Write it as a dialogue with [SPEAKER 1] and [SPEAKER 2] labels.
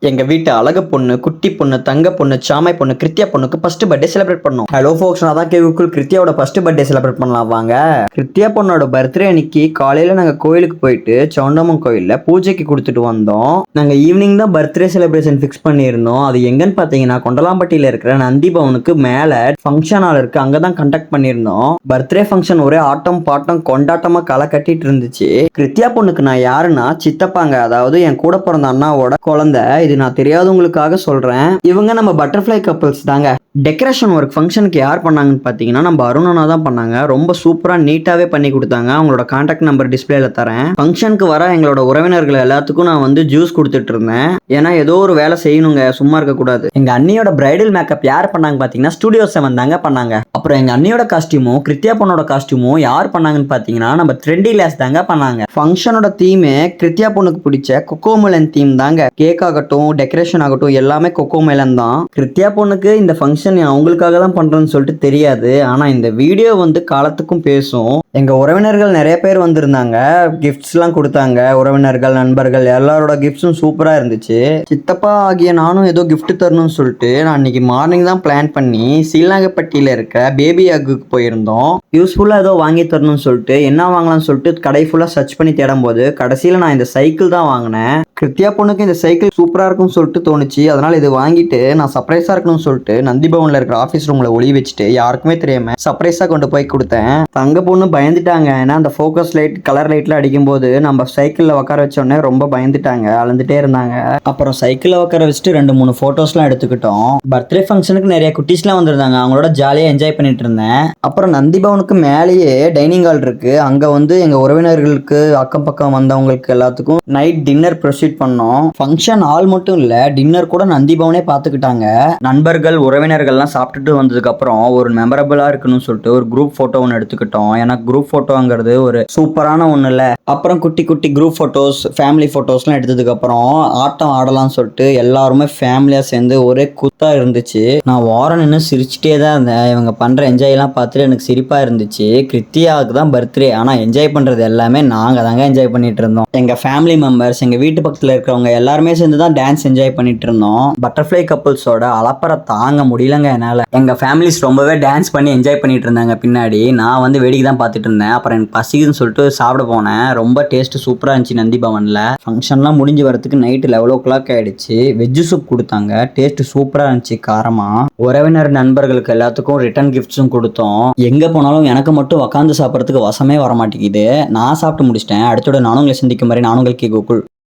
[SPEAKER 1] எங்க வீட்டு அழகு பொண்ணு, குட்டி பொண்ணு, தங்க பொண்ணு, சாமை பொண்ணு, கிருத்தியா பொண்ணுக்கு ஃபர்ஸ்ட் பர்த்டே செலிப்ரேட் பண்ணோம். ஹலோ ஃபோக்ஸ், நான் தான் கேக்குள் கிருத்தியாவோட ஃபர்ஸ்ட் பர்த்டே செலிப்ரேட் பண்ணலாம் வாங்க. கிருத்தியா பொண்ணோட பர்த்டே அன்னைக்கு காலையில நாங்க கோயிலுக்கு போயிட்டு சவுண்டம்மன் கோயில்ல பூஜைக்கு கொடுத்துட்டு வந்தோம். நாங்க ஈவினிங் தான் பர்த்டே செலிப்ரேஷன் ஃபிக்ஸ் பண்ணியிருந்தோம். அது எங்கன்னு பாத்தீங்கன்னா கொண்டலாம்பட்டியில இருக்கிற நந்தி பவனுக்கு மேல ஃபங்க்ஷன் ஹால் இருக்கு, அங்கதான் கண்டக்ட் பண்ணியிருந்தோம். பர்த்டே ஃபங்க்ஷன் ஒரே ஆட்டம் பாட்டம் கொண்டாட்டமா களை கட்டிட்டு இருந்துச்சு. கிருத்தியா பொண்ணுக்கு நான் யாருன்னா சித்தப்பாங்க, அதாவது என் கூட பிறந்த அண்ணாவோட குழந்தை. இது நான் தெரியாதவங்களுக்காக சொல்றேன். இவங்க நம்ம பட்டர்ஃப்ளை கப்பிள்ஸ் தாங்க. டெக்கரேஷன் ஒர்க் ஃபங்க்ஷனுக்கு யார் பண்ணாங்கன்னு பார்த்தீங்கன்னா நம்ம அருணனா தான் பண்ணாங்க. ரொம்ப சூப்பராக நீட்டாகவே பண்ணி கொடுத்தாங்க. அவங்களோட கான்டாக்ட் நம்பர் டிஸ்பிளேல தரேன். ஃபங்க்ஷனுக்கு வர எங்களோட உறவினர்கள் எல்லாத்துக்கும் நான் வந்து ஜூஸ் கொடுத்துட்டு இருந்தேன். ஏன்னா ஏதோ ஒரு வேலை செய்யணுங்க, சும்மா இருக்கக்கூடாது. எங்க அண்ணியோட பிரைடல் மேக்கப் யார் பண்ணாங்க பார்த்தீங்கன்னா ஸ்டுடியோ 7 தாங்க பண்ணாங்க. அப்புறம் எங்க அண்ணியோட காஸ்டியூமும் கிருத்தியா பொண்ணோட காஸ்டியூமும் யார் பண்ணாங்கன்னு பார்த்தீங்கன்னா நம்ம ட்ரெண்டி லேஸ் தாங்க பண்ணாங்க. ஃபங்க்ஷனோட தீமே கிருத்தியா பொண்ணுக்கு பிடிச்ச கொக்கோமெலன் தீம் தாங்க. கேக் ஆகட்டும், டெக்கரேஷன் ஆகட்டும், எல்லாமே கொக்கோமெலன் தான். கிருத்தியா பொண்ணுக்கு இந்த ஃபங்க்ஷன் அவங்களுக்காக தான் பண்றேன்னு சொல்லிட்டு தெரியாது. ஆனா இந்த வீடியோ வந்து காலத்துக்கும் பேசும். எங்க உறவினர்கள் நிறைய பேர் வந்திருந்தாங்க, கிஃப்ட்ஸ் எல்லாம் கொடுத்தாங்க. உறவினர்கள், நண்பர்கள் எல்லாரோட கிஃப்ட்ஸும் சூப்பரா இருந்துச்சு. சித்தப்பா ஆகிய நானும் ஏதோ கிஃப்ட் தரணும்னு சொல்லிட்டு நான் இன்னைக்கு மார்னிங் தான் பிளான் பண்ணி சீலாங்கப்பட்டியில இருக்க பேபி ஹக்குக்கு போயிருந்தோம். யூஸ்ஃபுல்லா ஏதோ வாங்கி தரணும்னு சொல்லிட்டு என்ன வாங்கலாம்னு சொல்லிட்டு கடை ஃபுல்லா சர்ச் பண்ணி தேடும் போது கடைசியில நான் இந்த சைக்கிள் தான் வாங்கினேன். கிருத்தியா பொண்ணுக்கு இந்த சைக்கிள் சூப்பரா இருக்கும்னு சொல்லிட்டு தோணுச்சு. அதனால இது வாங்கிட்டு நான் சர்ப்ரைஸா இருக்கணும்னு சொல்லிட்டு நந்தி பவன்ல இருக்கிற ஆஃபீஸ் ரூம்ல ஒளி வச்சுட்டு யாருக்குமே தெரியாம சர்ப்ரைஸா கொண்டு போய் கொடுத்தேன். தங்க பொண்ணு பயந்துட்டாங்க. ஏன்னா அந்த ஃபோக்கஸ் லைட், கலர் லைட்ல அடிக்கும் போது நம்ம சைக்கிள்ல உட்கார வச்ச உடனே ரொம்ப பயந்துட்டாங்க, அழுந்துட்டே இருந்தாங்க. அப்புறம் சைக்கிள்ல உட்கார வச்சுட்டு 2-3 போட்டோஸ்லாம் எடுத்துக்கிட்டோம். பர்த்டே ஃபங்க்ஷனுக்கு நிறைய குட்டீஸ்லாம் வந்திருந்தாங்க. அவங்களோட ஜாலியா என்ஜாய் பண்ணிட்டு இருந்தேன். அப்புறம் நந்தி பவனுக்கு மேலேயே டைனிங் ஹால் இருக்கு. அங்க வந்து எங்க உறவினர்களுக்கு, அக்கம் பக்கம் வந்தவங்களுக்கு எல்லாத்துக்கும் நைட் டின்னர் ப்ரொசீட் பண்ணோம். ஃபங்க்ஷன் ஹால் மட்டும் இல்ல, டின்னர் கூட நந்தி பவனே பார்த்துக்கிட்டாங்க. நண்பர்கள், உறவினர்கள்லாம் சாப்பிட்டுட்டு வந்ததுக்கு அப்புறம் ஒரு மெமரபிளா இருக்கணும்னு சொல்லிட்டு ஒரு குரூப் போட்டோ ஒன்று எடுத்துக்கிட்டோம். ஏன்னா குரூப் போட்டோங்கிறது ஒரு சூப்பரான ஒண்ணு இல்ல. அப்புறம் குட்டி குட்டி குரூப் போட்டோஸ், ஃபேமிலி போட்டோஸ்லாம் எடுத்ததுக்கு அப்புறம் ஆட்டம் ஆடலாம்னு சொல்லிட்டு எல்லாருமே ஃபேமிலியா சேர்ந்து ஒரே குத்தா இருந்துச்சு. நான் வாரம் நின்று சிரிச்சுட்டே தான் இருந்தேன். இவங்க பண்ற என்ஜாய் எல்லாம் பார்த்துட்டு எனக்கு சிரிப்பா இருந்துச்சு. கிருத்தியாவுக்கு தான் பர்த்டே, ஆனா என்ஜாய் பண்றது எல்லாமே நாங்க தாங்க என்ஜாய் பண்ணிட்டு இருந்தோம். எங்க ஃபேமிலி மெம்பர்ஸ், எங்க வீட்டு பக்கத்துல இருக்கிறவங்க எல்லாருமே சேர்ந்து தான் டான்ஸ் என்ஜாய் பண்ணிட்டு இருந்தோம். பட்டர்ஃப்ளை கப்பிள்ஸோட அலப்பற தாங்க முடியலங்க என்னால. எங்க ஃபேமிலிஸ் ரொம்பவே டான்ஸ் பண்ணி என்ஜாய் பண்ணிட்டு இருந்தாங்க பின்னாடி. நான் வந்து வேடிக்கை தான் பார்த்துட்டு இருந்தேன். அப்புறம் எனக்கு பசிக்குதுன்னு சொல்லிட்டு சாப்பிட போனேன். ரொம்ப டேஸ்ட் சூப்பரா இருந்துச்சு நந்தி பவன்ல. ஃபங்க்ஷன்லாம் முடிஞ்சு வரதுக்கு நைட்டு 11 ஆயிடுச்சு. வெஜ் சூப் கொடுத்தாங்க, டேஸ்ட் சூப்பரா இருந்துச்சு காரமா. உறவினர் நண்பர்களுக்கு எல்லாத்துக்கும் ரிட்டர்ன் கிஃப்ட்ஸும் கொடுத்தோம். எங்க போனாலும் எனக்கு மட்டும் உட்காந்து சாப்பிட்றதுக்கு வசமே வர மாட்டேங்குது. நான் சாப்பிட்டு முடிச்சிட்டேன். அடுத்தோட நானும் உங்களை சந்திக்கும் மாதிரி நானும் உங்களுக்கு கோகுல்.